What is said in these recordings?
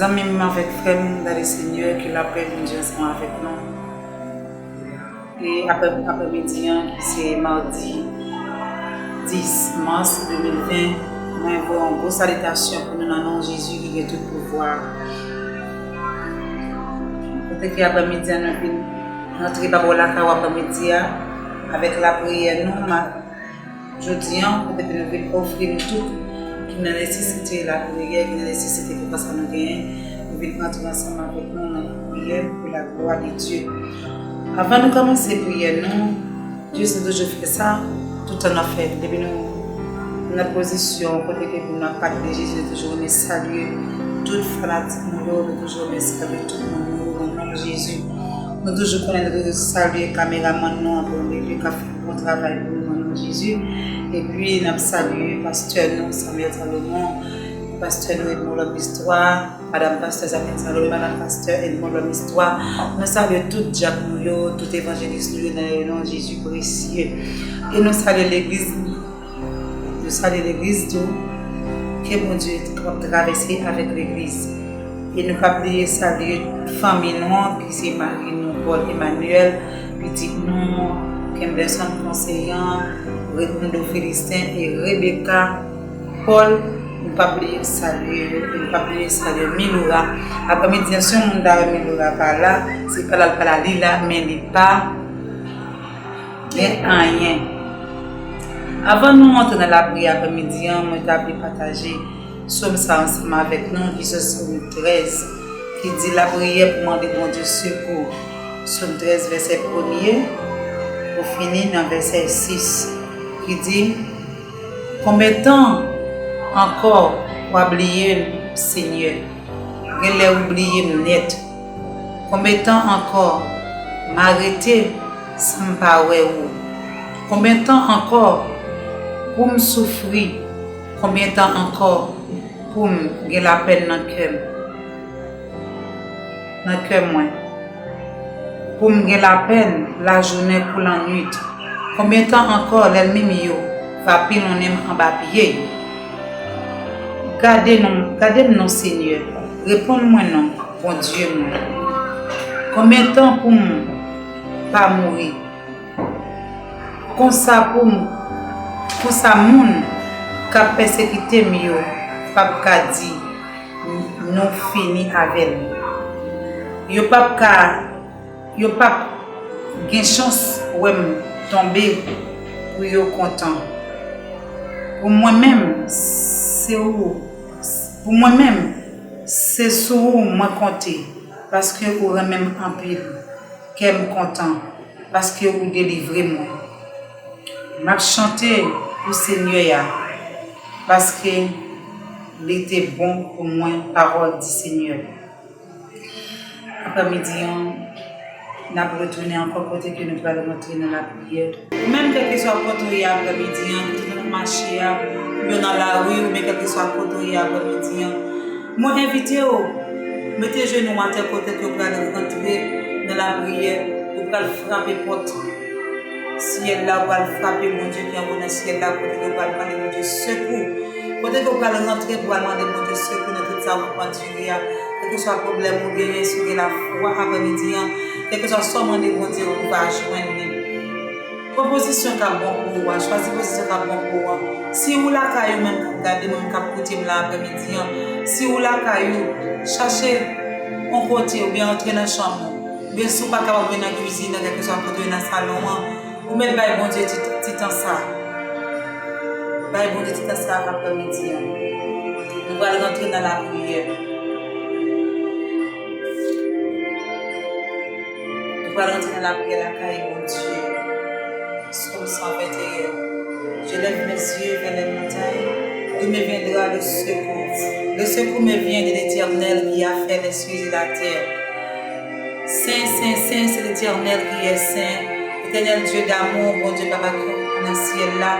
Amis avec frère dans le Seigneur qui l'appelle mon Dieu ensemble avec nous. Et après-midi, c'est mardi 10 mars 2020, nous avons une grosse salutation pour nous dans le nom de Jésus qui a tout pouvoir. Peut-être qu'après-midi, nous entrons par la cave après-midi avec la prière. Nous, jeudi, peut-être que nous voulons offrir tout. Qui n'a nécessité la prière, qui n'a nécessité pour ça nous gagne. Nous voulons rentrer ensemble avec nous dans la prière pour la gloire de Dieu. Avant de commencer la prière, Dieu s'est toujours fait ça, tout en a fait. Depuis nous, notre position, côté que nous n'avons pas de Jésus, nous toujours les saluer. Toute fanatique, nous toujours les saluer, tout le monde, dans le nom de Jésus. Nous toujours connaître saluer caméraman, nous, pour nous, qui a fait un bon travail pour nous, dans le nom de Jésus. Et puis, nous saluons pasteur Samuel Salomon, pasteur Edmond L'Homme Histoire, madame pasteur Samuel Salomon, madame pasteur Edmond L'Homme Histoire. Nous saluons tout Jacques Mouyo, tout évangéliste dans le nom de Jésus précieux. Et nous saluons l'église. Nous saluons l'église que mon Dieu a traversé avec l'église. Et nous pas oublier saluer famille noire qui c'est Marie, nous, Paul Emmanuel, petit nous, Kemblerson conseillant, Redondo Félistin et Rebecca, Paul, nous pas oublier saluer Miloura. Après-midi, si on a Miloura par là, c'est pas la lila, mais il n'est pas rien. Avant de nous entrer dans la prière après-midi, nous avons partagé somme ça ensemble avec nous, qui se Somme 13, qui dit la prière pour demander mon Dieu secours. Somme 13, verset 1er, pour finir dans verset 6, qui dit combien de temps encore pour oublier le Seigneur, je l'ai oublié net. Combien de temps encore m'arrêter sans me parler où? Combien de temps encore pour me souffrir? Combien de temps encore pour me gagner la peine dans le cœur? Dans le cœur, moi. Pour me gagner la peine la journée pour la nuit. Combien de temps encore l'ennemi va pile en bas pied? Gardez-nous, Seigneur. Réponds-moi non, bon Dieu. Combien de temps pour ne pas mourir? Comme ça pour moun qui a persécuté mieux, pas dit nous fini avec nous. Yo pas gain chance ou tomber pour yo content. Pour moi-même c'est où? Pour moi-même c'est sur moi compter parce que vous même en pile qu'aime content parce que vous délivrez moi. M'a chanter pour Seigneur parce que il était bon pour moi parole du Seigneur. Après-midi, on a retourné encore côté que nous allons rentrer dans la prière. Même quel que soit côté après-midi, nous marcher dans la rue, mais quel que soit côté après-midi, moi invité mettez genoux à tel côté que vous allez rentrer dans la prière, vous allez frapper porte. Ciel là, vous allez frapper mon Dieu qui est en ciel là, côté que vous allez demander mon Dieu secours. Côté que vous allez rentrer pour demander mon Dieu secours dans tout ça, vous continuez. Quel que soit le problème, vous gagnez sur la foi après-midi, quel que soit seulement de mon Dieu, vous allez joindre. Proposition qui est bon pour vous, choisissez position qui est bon pour vous. Si vous la caillou même regardez même cap côté là après-midi, si vous la caillou cherchez un côté ou bien entrer dans la chambre, bien sûr pas capable dans la cuisine, quelque soit côté dans le salon, ou même bail bon Dieu petit temps ça. Bail bon Dieu petit temps ça après-midi. Nous allons rentrer dans la prière. Nous allons rentrer dans la prière la caille mon Dieu. Somme 121. Je lève mes yeux vers les montagnes, d'où me viendra le secours. Le secours me vient de l'Éternel qui a fait les cieux et la terre. Saint, Saint, Saint, c'est l'Éternel qui est saint. Éternel Dieu d'amour, bon Dieu Papa qui est dans le ciel là.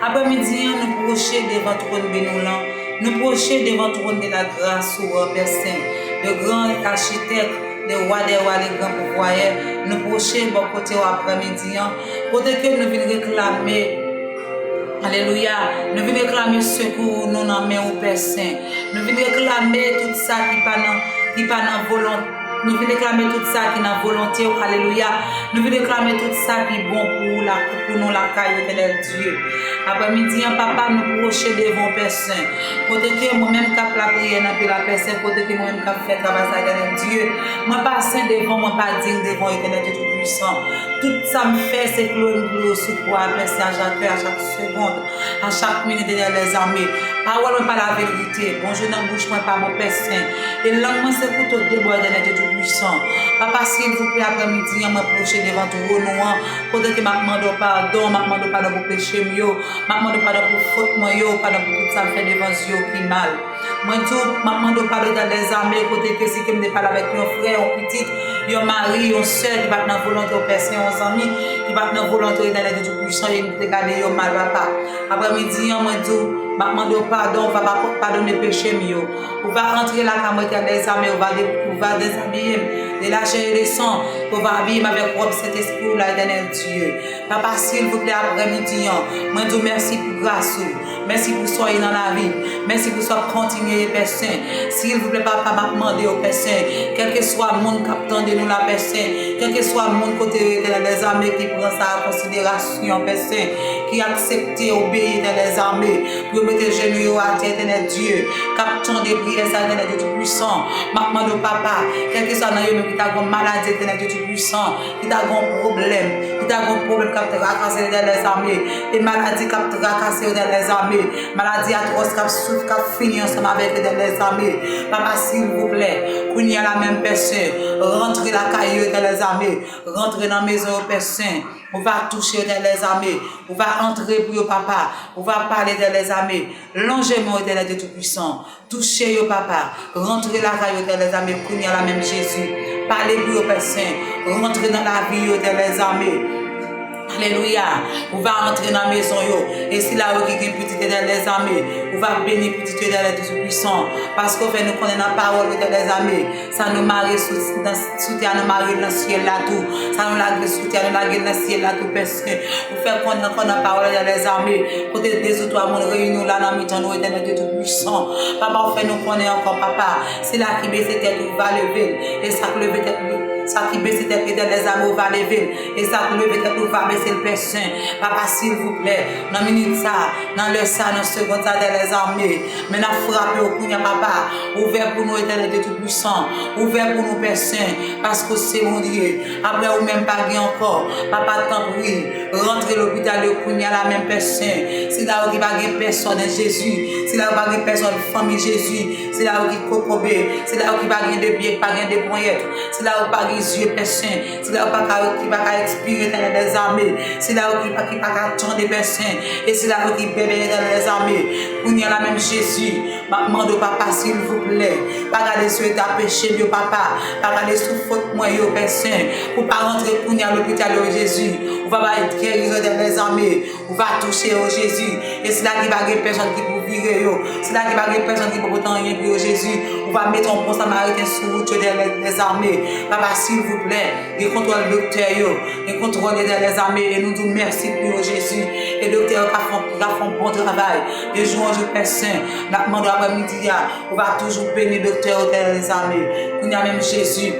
Après-midi, nous procher devant ton trône bénévolant, nous procher devant ton trône de la grâce au Père Saint, le grand architecte, le roi des rois, les grands pouvoirs, nous procher bon côté après-midi, côté que nous venons réclamer Alléluia. Nous venons réclamer secours nous dans main au Père Saint. Nous venons réclamer tout ça qui pas dans volonté. Nous venons réclamer tout ça qui est dans volonté. Alléluia. Nous venons réclamer tout ça qui est bon pour nous la caille éternel Dieu. Après-midi, papa, nous procher devant Père Saint. Côté que moi-même cap la prière dans la Père Saint, côté que moi-même cap fait travail ça éternel Dieu. Moi pas saint devant, moi pas digne devant éternel Dieu tout puissant. Tout ça me fait c'est gloire sous quoi Père Saint à chaque heure, à chaque seconde, à chaque minute de les armées. Parole pas la vérité. Bonjour dans bouche moi pas mon Père Saint. Et langue moi c'est pour tout déboire éternel Dieu tout puissant. Papa s'il vous plaît après-midi, on m'approcher devant tout nous. Côté que m'a demandé pardon, m'a demandé pardon pour péché mieux. Je demande pardon pour faute, pardon pour tout ça fait devant Dieu qui mal. Moi tout, je demande pardon dans les armées, côté que si je me parle avec mon frère, un petit, un mari, un soeur qui va dans la volonté au personne, un ami, qui va dans la volonté dans les Dieu puissant et qui regarder au mal papa. Après-midi, moi tout, je demande pardon, on va pardonner péché mieux. On va entrer la caméra dans les armées, on va déshabiller. De la chair et le sang, pour vivre avec propre cet esprit là, éternel Dieu. Papa, s'il vous plaît, après-midi, moi, je vous merci pour grâce. Merci pour soyez dans la vie. Merci pour soyez continuer, Père Saint. S'il vous plaît, papa, m'a demandé au Père Saint, quel que soit le monde captant de nous, la Père Saint, quel que soit le monde côté des armées qui prend ça en considération, Père Saint, qui accepte obéir dans les armées, pour mettre les genoux à terre, éternel Dieu, captant des prières, éternel Dieu tout puissant. M'a demandé au papa, quel que soit dans qui t'a une maladie, éternel Dieu tout puissant, qui t'a un problème, qui t'a un problème qui t'a racassé dans les armées, des maladies qui t'a racassé dans les armées, maladies atroces qui souffrent, qui finissent ensemble avec les armées. Papa, s'il vous plaît, qu'on y a la même personne, rentrez la caillou dans les armées, rentrez dans la maison au Père Saint. On va toucher dans les armées, on va entrer pour le papa, on va parler dans les armées. Longez-moi éternel Dieu tout puissant, touchez le papa, rentrez la caillou dans les armées, qu'on y a la même Jésus. Parlez pour le Père Saint, rentrez dans la vie dans les armées. Alléluia. On va entrer dans la maison. Et si là, vous avez une petite dans les armées, on va bénir petit Dieu dans les tout-puissants. Parce qu'on fait nous connaître la parole dans les armées. Ça nous marie soutien, nous marie dans le ciel là tout. Ça nous lague soutien, nous lague dans le ciel là tout. Parce que vous faites connaître la parole dans les armées. Pour des autres, on réunit là dans le temps, nous dans les tout-puissants. Papa, on fait nous connaître encore, papa. C'est là qui baisse tête, on va lever. Et ça lever tête. Ça qui baisse tête dans les armées, on va lever. Et ça lever tête, on va baisser le Père Saint. Papa, s'il vous plaît, dans minute ça, dans le ça, dans seconde ça, dans les armées. Mais nous frappons au cœur, papa. Ouvert pour nous, éternel Dieu tout-puissant. Ouvert pour nous, Père Saint. Parce que c'est mon Dieu. Après, ou même pas encore. Papa, t'en prie. Rentrez l'hôpital au cœur, la même Père Saint. C'est là où il n'y a pas de personne de Jésus. C'est là où il n'y a pas de personne de famille Jésus. C'est là où il y a cocobé. C'est là où il n'y a pas de pieds, pas de poignettes. C'est là où il n'y a pas de yeux, Père Saint. C'est là où il n'y a pas d'expirer dans les armées. C'est là où il n'y a pas de Père Saint. Et c'est là où il y a bébé dans les armées. Pour y a la même Jésus. Je demande au papa, s'il vous plaît. Pas regarder sur ta péché, yo papa. Pas regarder sur faute, moi, yo Père Saint. Pour pas rentrer pour y à l'hôpital, yo Jésus. On va pas être guéri dans les armées. On va toucher au Jésus. Et c'est là qu'il va y avoir personne qui peut virer, yo. C'est là qu'il va y avoir personne qui peut autant rien pour Jésus. On va mettre un bon samaritain sur route des armées. Papa, s'il vous plaît, il contrôle le docteur, il contrôle les armées. Et nous disons merci pour Jésus. Et le docteur qui a fait un bon travail. De jour en jour, Père Saint. Nous demandons après-midi, on va toujours bénir le docteur des armées. Nous avons même Jésus.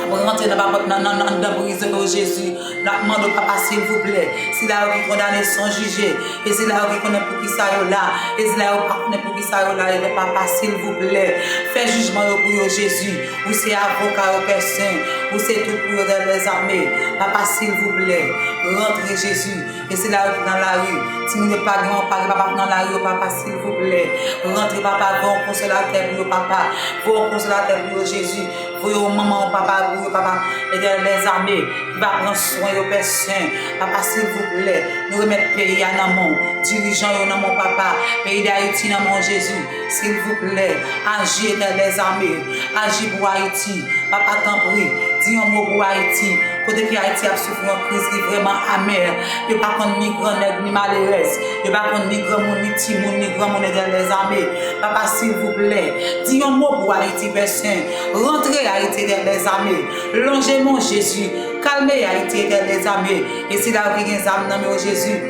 Pour rentrer dans la brise de Jésus, nous demandons au papa, s'il vous plaît, c'est là où il condamne sans juger, et c'est là où il connaît pour qui ça est là, et c'est là où il connaît pour qui ça est là, et le papa, s'il vous plaît, fais jugement pour Jésus, vous c'est avocat au Père Saint, vous c'est tout pour les armées, papa, s'il vous plaît, rentrez Jésus, et c'est là où dans la rue, si nous ne parlons pas, papa, dans la rue, papa, s'il vous plaît, rentrez papa, va au consolateur pour papa, va au consolateur pour Jésus, pour maman, papa, pour papa, et les armées, qui va prendre soin au Père Saint. Papa, s'il vous plaît, nous remettons le pays à mon dirigeant, dans mon papa, pays d'Haïti, dans mon Jésus. S'il vous plaît, agis dans les armées, agis pour Haïti. Papa, t'en prie, dis un mot pour Haïti. Côté que Haïti a souffert une crise qui est vraiment amère. Il n'y a pas contre ni grand ni malheureuse. Il n'y a pas contre ni grand monde, ni petit monde, ni grand monde dans les armées. Papa, s'il vous plaît, dis un mot pour Haïti, Père Saint. Rentrez Haïti dans les armées. Longez mon Jésus. Calmez Haïti dans les armées. Et c'est là où il y a des âmes dans Jésus.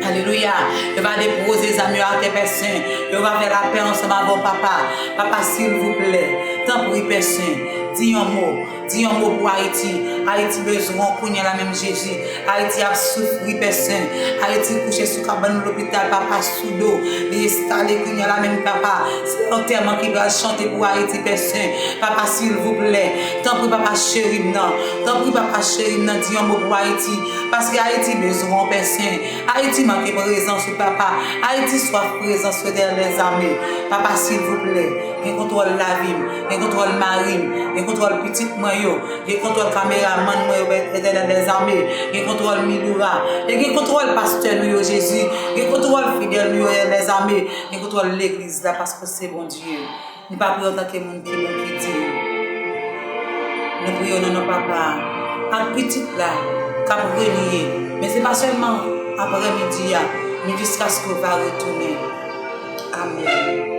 Alléluia. Je vais déposer les amis à tes personnes. Je vais faire la paix ensemble avec papa. Papa, s'il vous plaît. Tant pour personne. Dis un mot. Dis un mot pour Haïti. Haïti besoin qu'on y a la même Jésus. Haïti a souffert personne. Haïti couché sous cabane l'hôpital. Papa sous l'eau. Il est installé qu'on y a la même papa. C'est l'enterrement qui va chanter pour Haïti personne. Papa, s'il vous plaît. Tant pour papa chéri. Tant pour papa chéri. Dis un mot pour Haïti. Parce que Haïti besoin personne. Haïti manque présence sur papa. Haïti soit présent sur les armées. Papa, s'il vous plaît, il contrôle la vie, il contrôle Marine, il contrôle petit moyo, il contrôle caméraman des armées, il contrôle Miloura, il contrôle pasteur nous Jésus, il contrôle fidèle nous les armées, il contrôle l'église là parce que c'est bon Dieu. Nous ne pas prions en tant que monde qui nous quitte. Nous prions non papa, en petit là, cap renier, mais c'est pas seulement après-midi, mais jusqu'à ce qu'on va retourner. Amen.